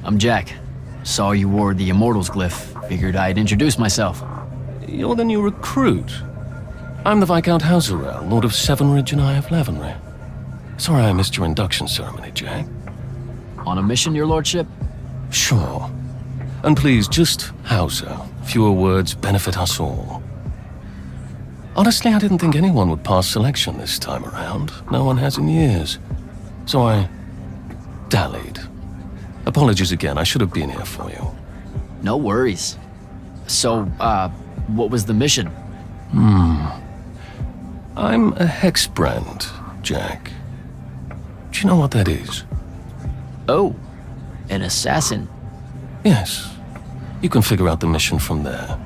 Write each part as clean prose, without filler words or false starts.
I'm Jack. Saw you wore the Immortals glyph. Figured I'd introduce myself. You're the new recruit. I'm the Viscount Hauserel, Lord of Sevenridge and Eye of Lavenry. Sorry I missed your induction ceremony, Jack. On a mission, your lordship? Sure. And please, just Hauser. Fewer words benefit us all. Honestly, I didn't think anyone would pass selection this time around. No one has in years. So I dallied. Apologies again, I should have been here for you. No worries. So, what was the mission? I'm a hexbrand, Jack. Do you know what that is? Oh, an assassin. Yes. You can figure out the mission from there.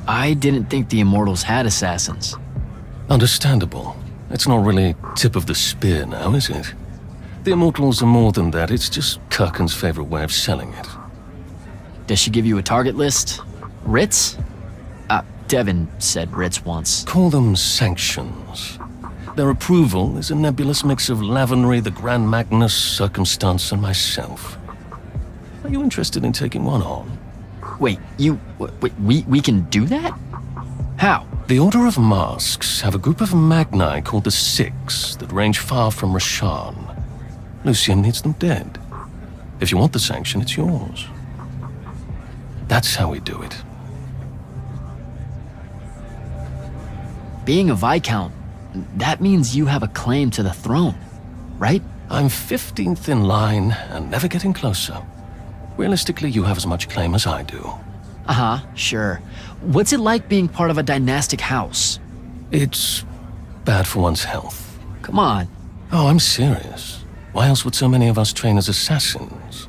I didn't think the Immortals had assassins. Understandable. It's not really tip of the spear now, is it? The Immortals are more than that, it's just Kirkin's favorite way of selling it. Does she give you a target list? Writs? Devin said writs once. Call them sanctions. Their approval is a nebulous mix of Lavenry, the Grand Magnus, Circumstance, and myself. Are you interested in taking one on? Wait, we can do that? How? The Order of Masks have a group of Magni called the Six that range far from Rashan. Lucien needs them dead. If you want the sanction, it's yours. That's how we do it. Being a Viscount, that means you have a claim to the throne, right? I'm 15th in line and never getting closer. Realistically, you have as much claim as I do. Uh-huh, sure. What's it like being part of a dynastic house? It's bad for one's health. Come on. Oh, I'm serious. Why else would so many of us train as assassins?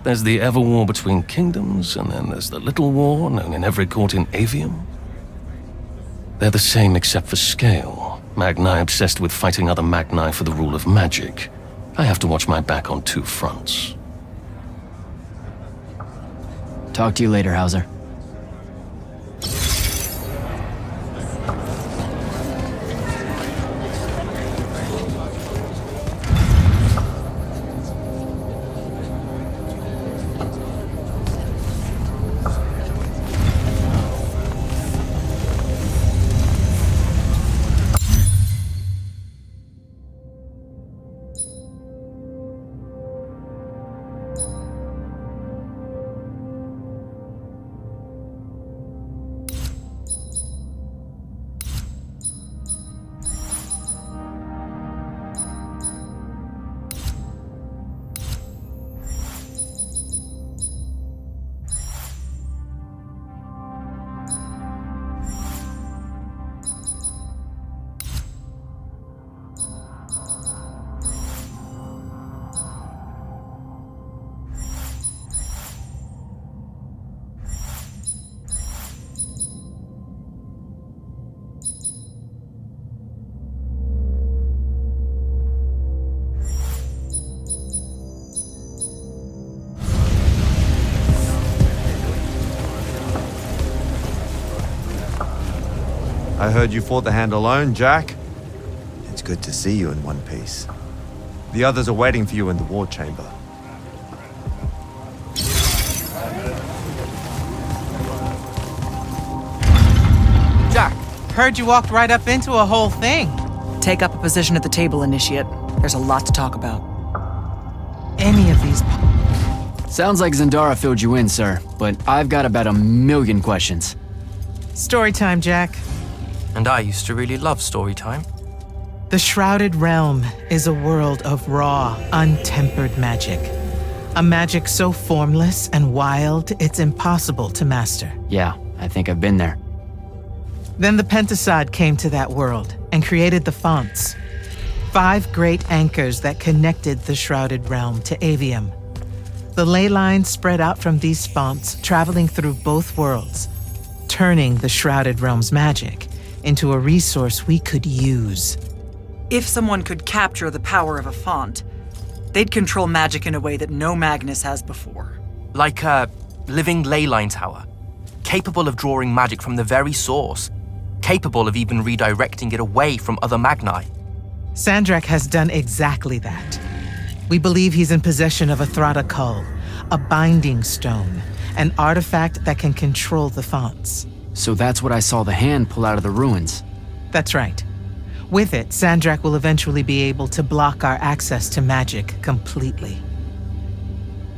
There's the ever-war between kingdoms, and then there's the little war known in every court in Aveum. They're the same except for scale. Magni obsessed with fighting other Magni for the rule of magic. I have to watch my back on two fronts. Talk to you later, Hauser. I heard you fought the hand alone, Jack. It's good to see you in one piece. The others are waiting for you in the war chamber. Jack, heard you walked right up into a whole thing. Take up a position at the table, Initiate. There's a lot to talk about. Any of these... Sounds like Zendara filled you in, sir, but I've got about 1,000,000 questions. Story time, Jack. And I used to really love story time. The Shrouded Realm is a world of raw, untempered magic. A magic so formless and wild, it's impossible to master. Yeah, I think I've been there. Then the Pentasod came to that world and created the fonts. 5 great anchors that connected the Shrouded Realm to Aveum. The ley lines spread out from these fonts, traveling through both worlds, turning the Shrouded Realm's magic into a resource we could use. If someone could capture the power of a font, they'd control magic in a way that no Magnus has before. Like a living ley line tower, capable of drawing magic from the very source, capable of even redirecting it away from other Magni. Sandrakk has done exactly that. We believe he's in possession of a Thradakal, a binding stone, an artifact that can control the fonts. So that's what I saw the hand pull out of the ruins. That's right. With it, Sandrakk will eventually be able to block our access to magic completely.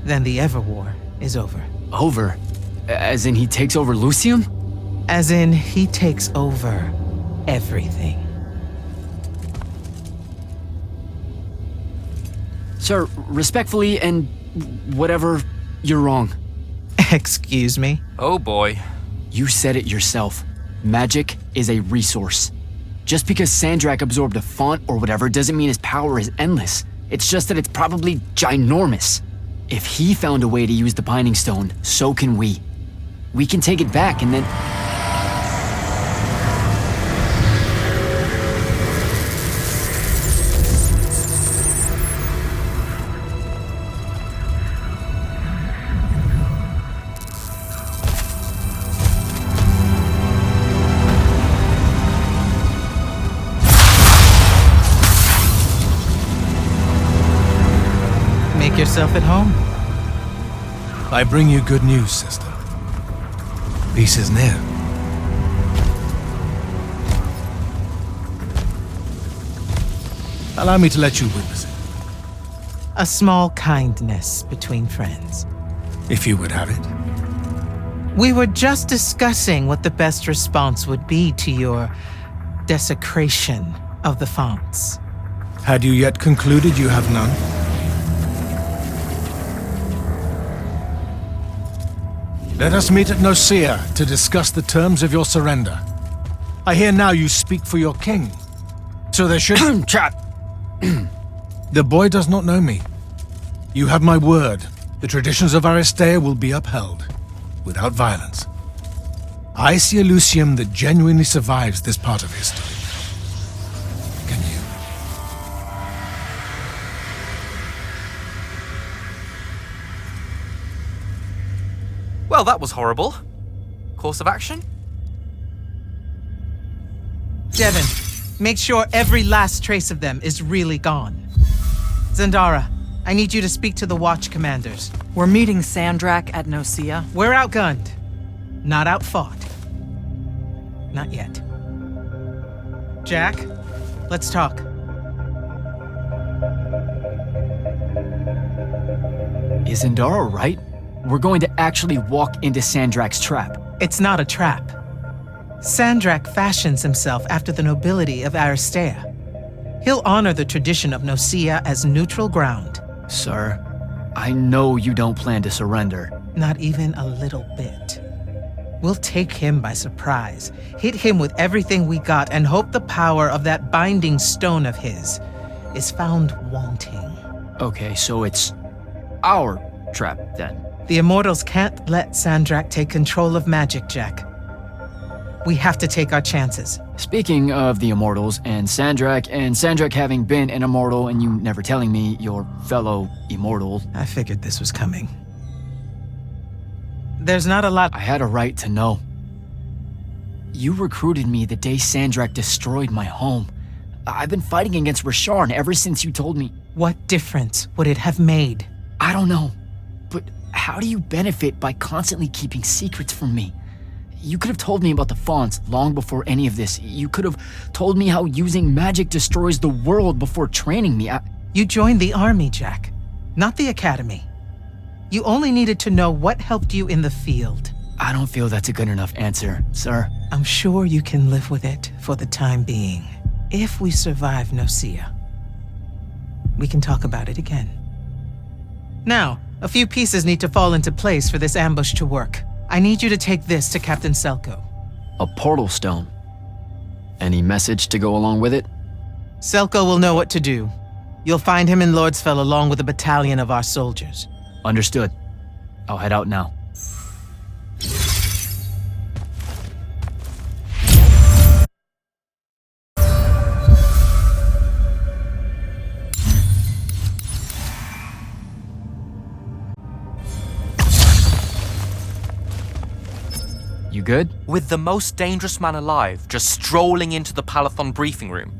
Then the Everwar is over. Over? As in he takes over Lucium? As in, he takes over everything. Sir, respectfully and whatever, you're wrong. Excuse me? Oh boy. You said it yourself. Magic is a resource. Just because Sandrakk absorbed a font or whatever doesn't mean his power is endless. It's just that it's probably ginormous. If he found a way to use the Binding Stone, so can we. We can take it back and then... Make yourself at home. I bring you good news, sister. Peace is near. Allow me to let you witness it, A small kindness between friends. if you would have it. We were just discussing what the best response would be to your desecration of the fonts. Had you yet concluded you have none? Let us meet at Nicaea to discuss the terms of your surrender. I hear now you speak for your king. So there should... Trap! The boy does not know me. You have my word. The traditions of Aristea will be upheld, without violence. I see a Lucium that genuinely survives this part of history. Can you? Well, that was horrible. Course of action? Devin, make sure every last trace of them is really gone. Zendara, I need you to speak to the watch commanders. We're meeting Sandrakk at Nicaea. We're outgunned, not outfought. Not yet. Jack, let's talk. Is Zendara right? We're going to actually walk into Sandrakk's trap. It's not a trap. Sandrakk fashions himself after the nobility of Aristea. He'll honor the tradition of Nicaea as neutral ground. Sir, I know you don't plan to surrender. Not even a little bit. We'll take him by surprise, hit him with everything we got, and hope the power of that binding stone of his is found wanting. Okay, so it's our trap then. The Immortals can't let Sandrakk take control of magic, Jack. We have to take our chances. Speaking of the Immortals and Sandrakk having been an Immortal and you never telling me your fellow Immortal, I figured this was coming. There's not a lot. I had a right to know. You recruited me the day Sandrakk destroyed my home. I've been fighting against Rasharn ever since you told me. What difference would it have made? I don't know, but how do you benefit by constantly keeping secrets from me? You could have told me about the fonts long before any of this. You could have told me how using magic destroys the world before training me. You joined the army, Jack, not the academy. You only needed to know what helped you in the field. I don't feel that's a good enough answer, sir. I'm sure you can live with it for the time being. If we survive Nicaea, we can talk about it again. Now, a few pieces need to fall into place for this ambush to work. I need you to take this to Captain Selko. A portal stone. Any message to go along with it? Selko will know what to do. You'll find him in Lordsfell along with a battalion of our soldiers. Understood. I'll head out now. You good? With the most dangerous man alive just strolling into the Palathon briefing room.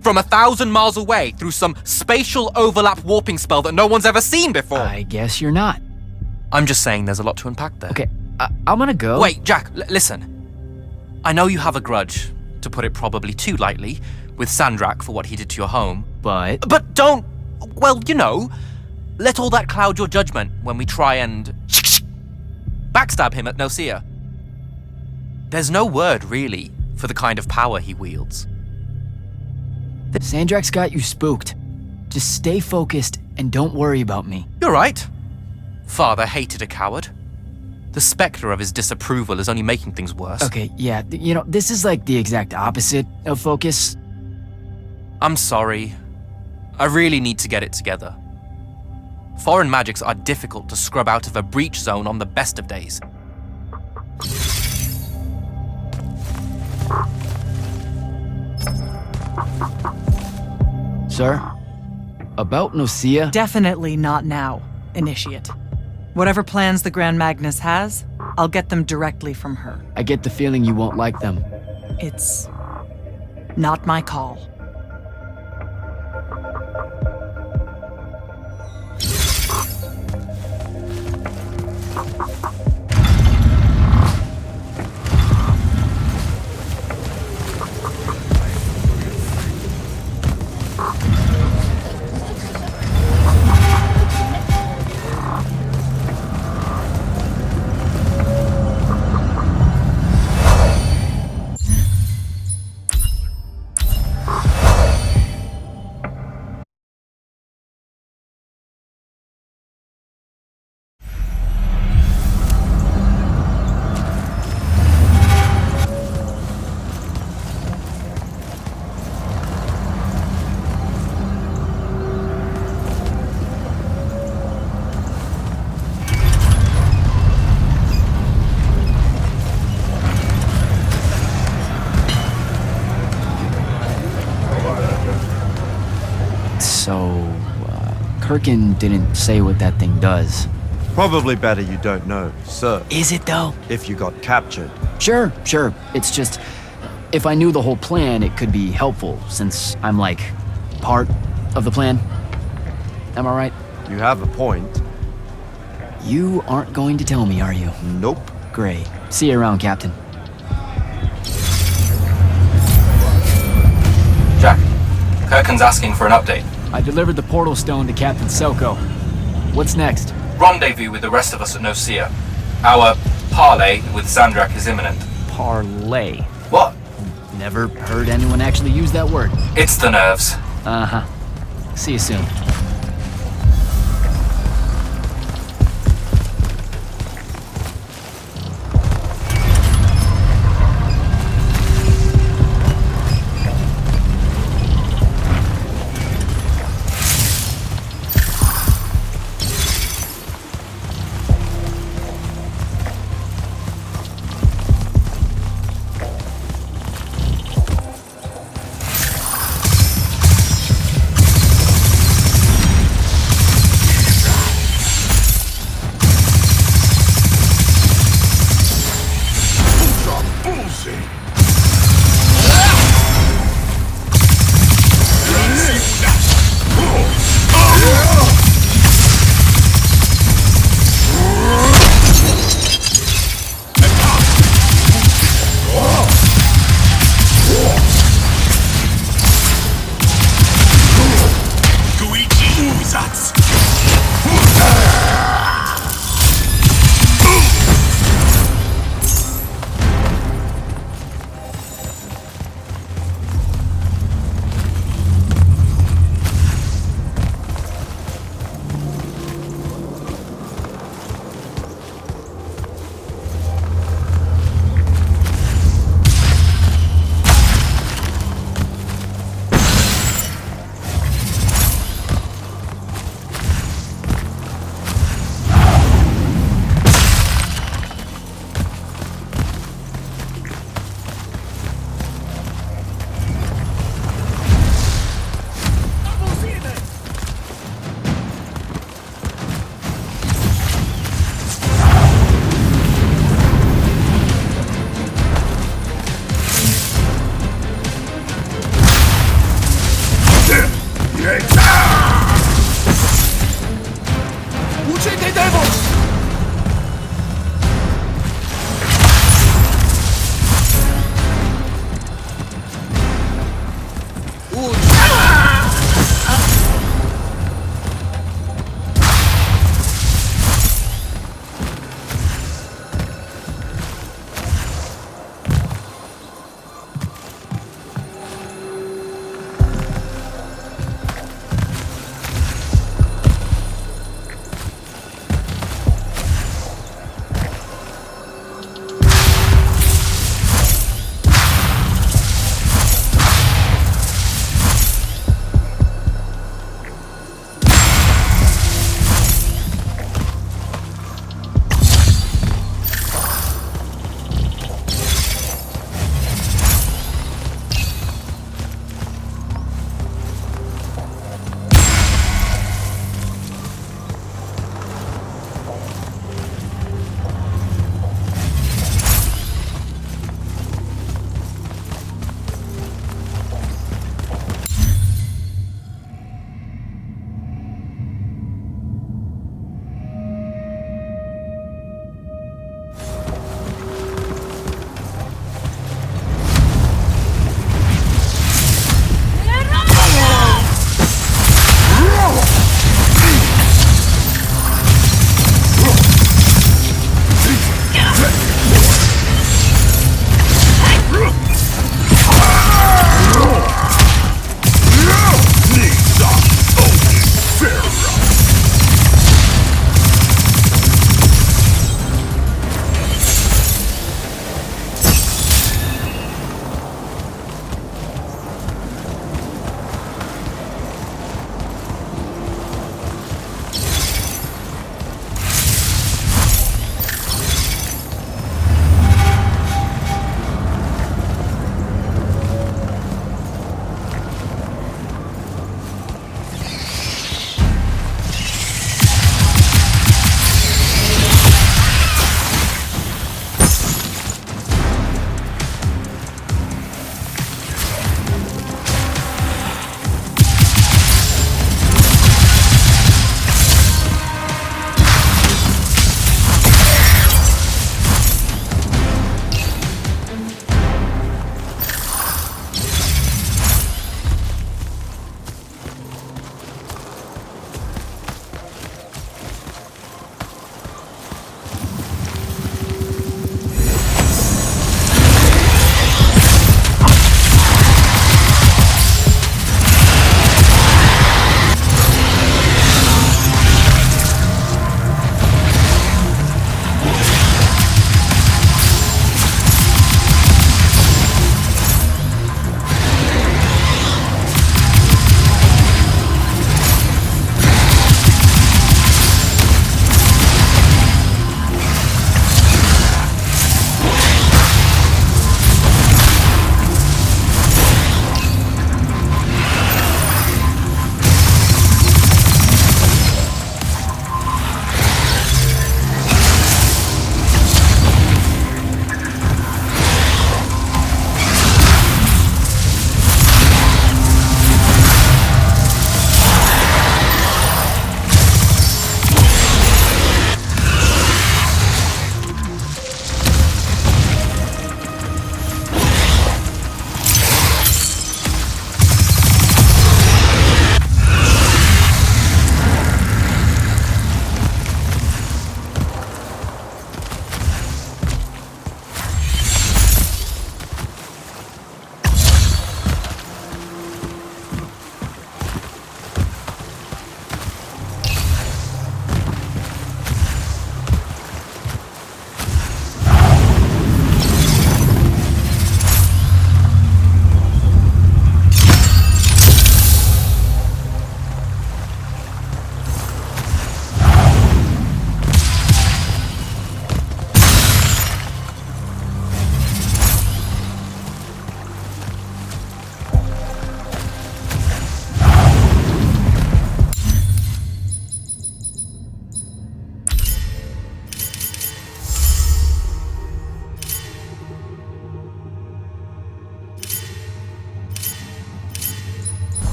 From 1,000 miles away through some spatial overlap warping spell that no one's ever seen before. I guess you're not. I'm just saying there's a lot to unpack there. Okay, I'm gonna go. Wait, Jack, listen. I know you have a grudge, to put it probably too lightly, with Sandrakk for what he did to your home. But Don't, well, let all that cloud your judgment when we try and backstab him at Nosea. There's no word, really, for the kind of power he wields. Sandrakk's got you spooked. Just stay focused and don't worry about me. You're right. Father hated a coward. The specter of his disapproval is only making things worse. Okay, yeah, this is like the exact opposite of focus. I'm sorry. I really need to get it together. Foreign magics are difficult to scrub out of a breach zone on the best of days. Sir? About Nosea? Definitely not now, Initiate. Whatever plans the Grand Magnus has, I'll get them directly from her. I get the feeling you won't like them. It's not my call. Kirkin didn't say what that thing does. Probably better you don't know, sir. Is it though? If you got captured. Sure. It's just, if I knew the whole plan, it could be helpful, since I'm like, part of the plan. Am I right? You have a point. You aren't going to tell me, are you? Nope. Great. See you around, Captain. Jack, Kirkin's asking for an update. I delivered the portal stone to Captain Selko. What's next? Rendezvous with the rest of us at Nosea. Our parley with Sandrakk is imminent. Parlay. What? Never heard anyone actually use that word. It's the nerves. Uh-huh. See you soon.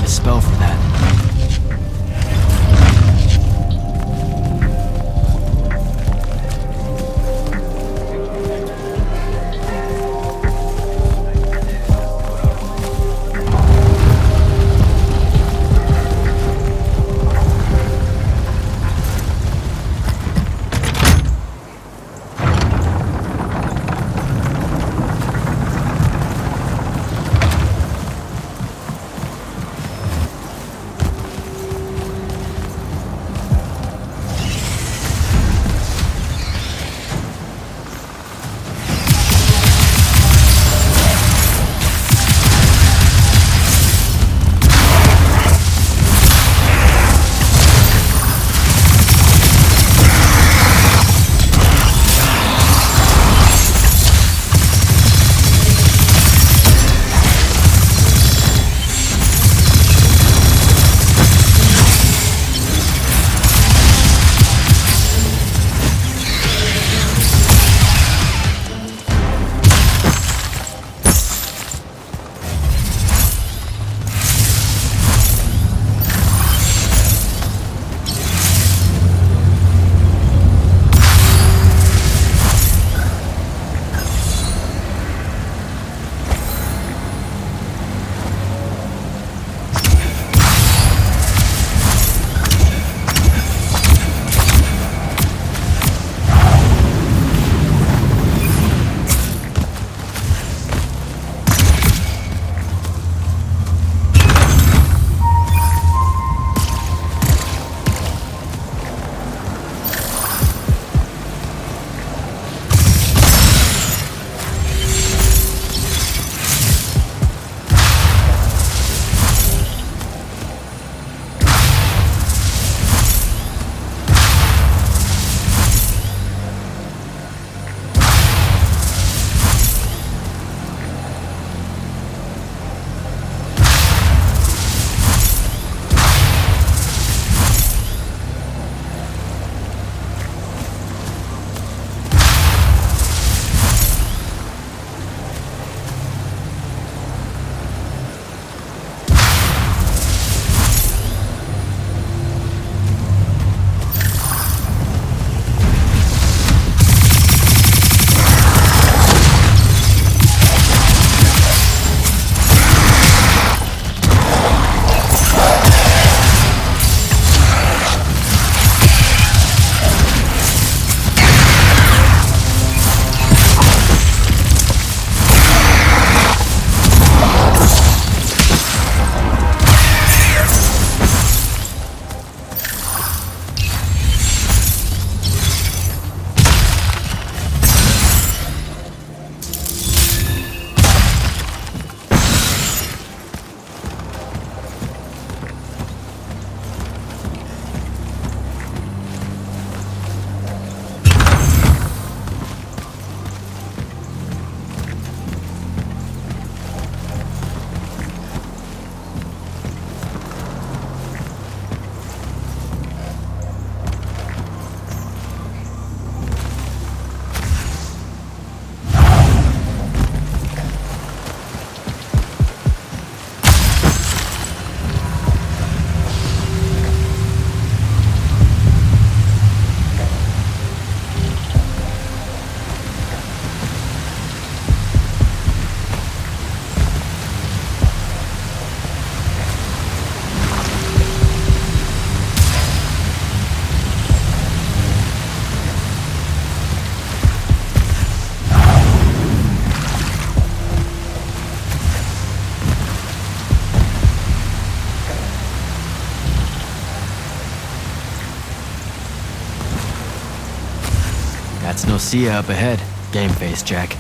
a spell for that. That's Nocia up ahead. Game face, Jack.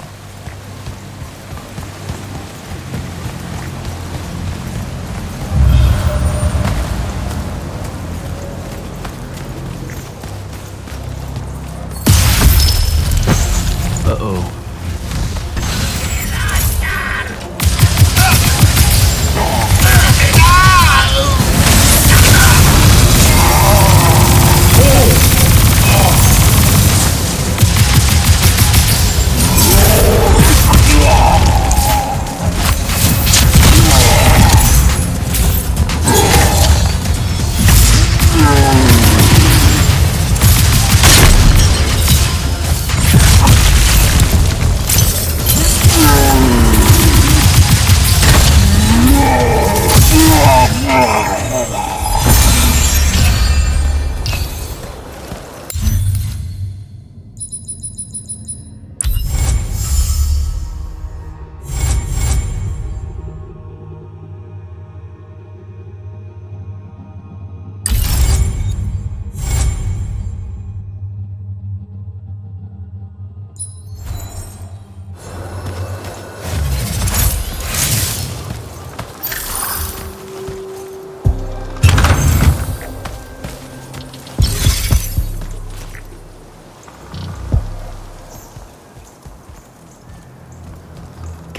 Uh-oh.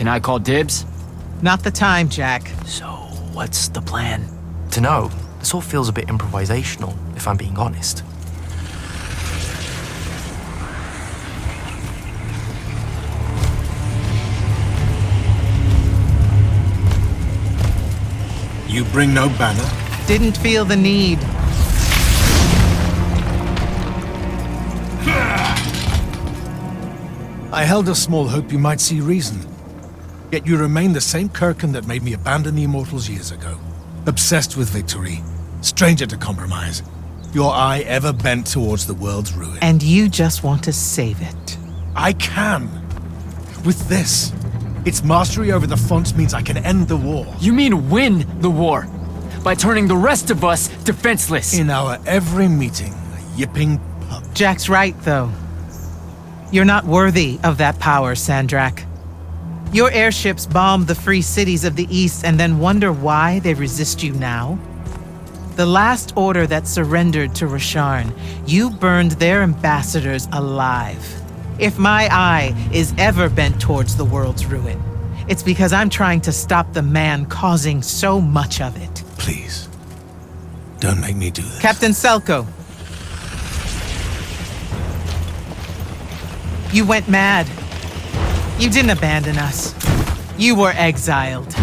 I call dibs? Not the time, Jack. So, what's the plan? To know, this all feels a bit improvisational, if I'm being honest. You bring no banner? Didn't feel the need. I held a small hope you might see reason. Yet you remain the same Kirkin that made me abandon the Immortals years ago. Obsessed with victory, stranger to compromise. Your eye ever bent towards the world's ruin. And you just want to save it. I can. With this. Its mastery over the fonts means I can end the war. You mean win the war? By turning the rest of us defenseless? In our every meeting, a yipping pup. Jack's right, though. You're not worthy of that power, Sandrakk. Your airships bomb the free cities of the East and then wonder why they resist you now? The last order that surrendered to Rasharn, you burned their ambassadors alive. If my eye is ever bent towards the world's ruin, it's because I'm trying to stop the man causing so much of it. Please, don't make me do this. Captain Selko. You went mad. You didn't abandon us. You were exiled.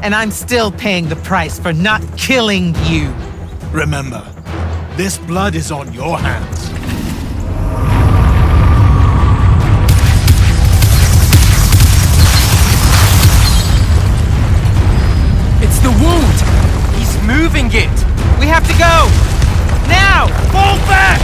And I'm still paying the price for not killing you. Remember, this blood is on your hands. It's the wound! He's moving it! We have to go! Now! Fall back!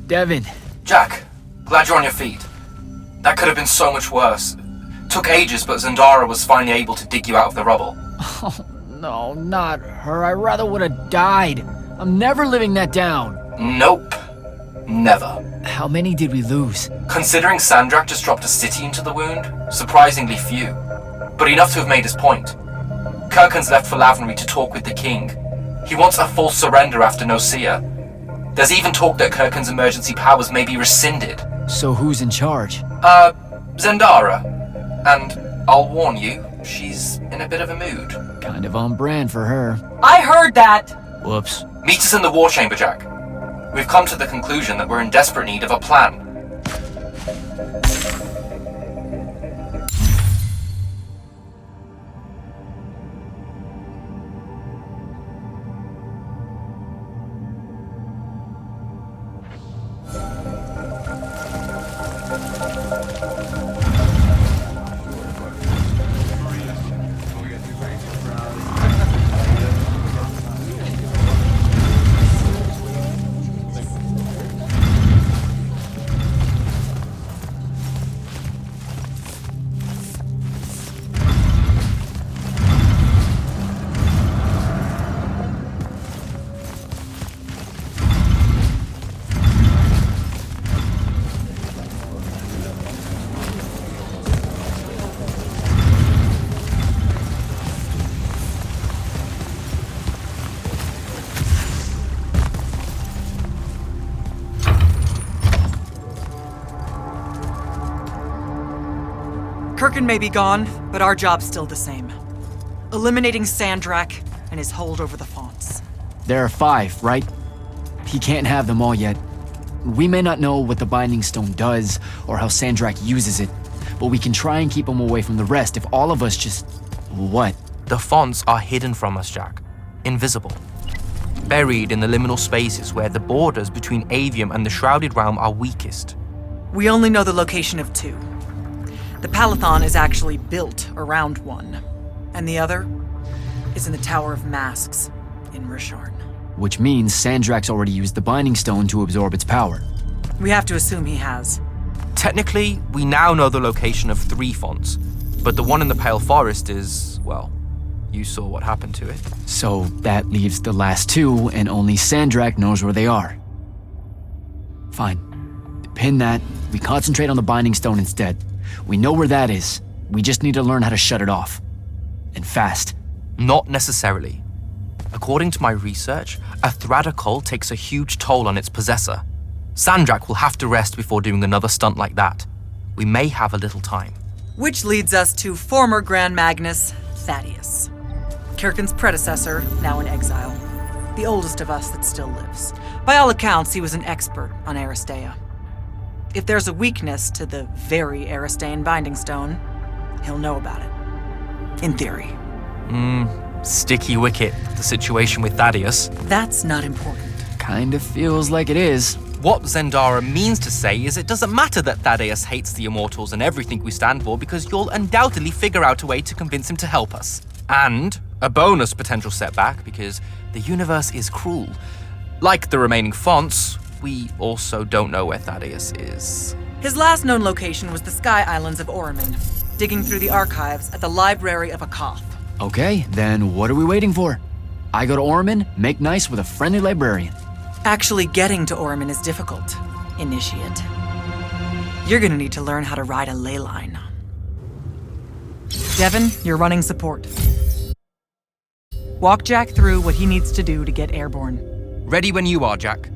Devin. Jack, glad you're on your feet. That could have been so much worse. Took ages, but Zendara was finally able to dig you out of the rubble. Oh, no, not her. I rather would have died. I'm never living that down. Nope. Never. How many did we lose? Considering Sandrakk just dropped a city into the wound, surprisingly few. But enough to have made his point. Kirkin's left for Lavenry to talk with the king. He wants a full surrender after Nosea. There's even talk that Kirkin's emergency powers may be rescinded. So who's in charge? Zendara. And I'll warn you, she's in a bit of a mood. Kind of on brand for her. I heard that! Whoops. Meet us in the war chamber, Jack. We've come to the conclusion that we're in desperate need of a plan. Kirkin may be gone, but our job's still the same. Eliminating Sandrakk and his hold over the fonts. There are 5, right? He can't have them all yet. We may not know what the Binding Stone does, or how Sandrakk uses it, but we can try and keep him away from the rest if all of us just... What? The fonts are hidden from us, Jack. Invisible. Buried in the liminal spaces where the borders between Aveum and the Shrouded Realm are weakest. We only know the location of 2. The Palathon is actually built around one, and the other is in the Tower of Masks in Risharn. Which means Sandrakk's already used the Binding Stone to absorb its power. We have to assume he has. Technically, we now know the location of 3 fonts, but the one in the Pale Forest is, well, you saw what happened to it. So that leaves the last 2, and only Sandrakk knows where they are. Fine. Pin that. We concentrate on the Binding Stone instead. We know where that is. We just need to learn how to shut it off. And fast. Not necessarily. According to my research, a Thradakol takes a huge toll on its possessor. Sandrakk will have to rest before doing another stunt like that. We may have a little time. Which leads us to former Grand Magnus Thaddeus. Kirkin's predecessor, now in exile. The oldest of us that still lives. By all accounts, he was an expert on Aristea. If there's a weakness to the very Aristean Binding Stone, he'll know about it. In theory. Sticky wicket, the situation with Thaddeus. That's not important. Kinda feels like it is. What Zendara means to say is it doesn't matter that Thaddeus hates the Immortals and everything we stand for, because you'll undoubtedly figure out a way to convince him to help us. And a bonus potential setback, because the universe is cruel. Like the remaining fonts, we also don't know where Thaddeus is. His last known location was the Sky Islands of Oramin, digging through the archives at the Library of Akoth. Okay, then what are we waiting for? I go to Oramin, make nice with a friendly librarian. Actually getting to Oramin is difficult, Initiate. You're gonna need to learn how to ride a ley line. Devin, you're running support. Walk Jack through what he needs to do to get airborne. Ready when you are, Jack.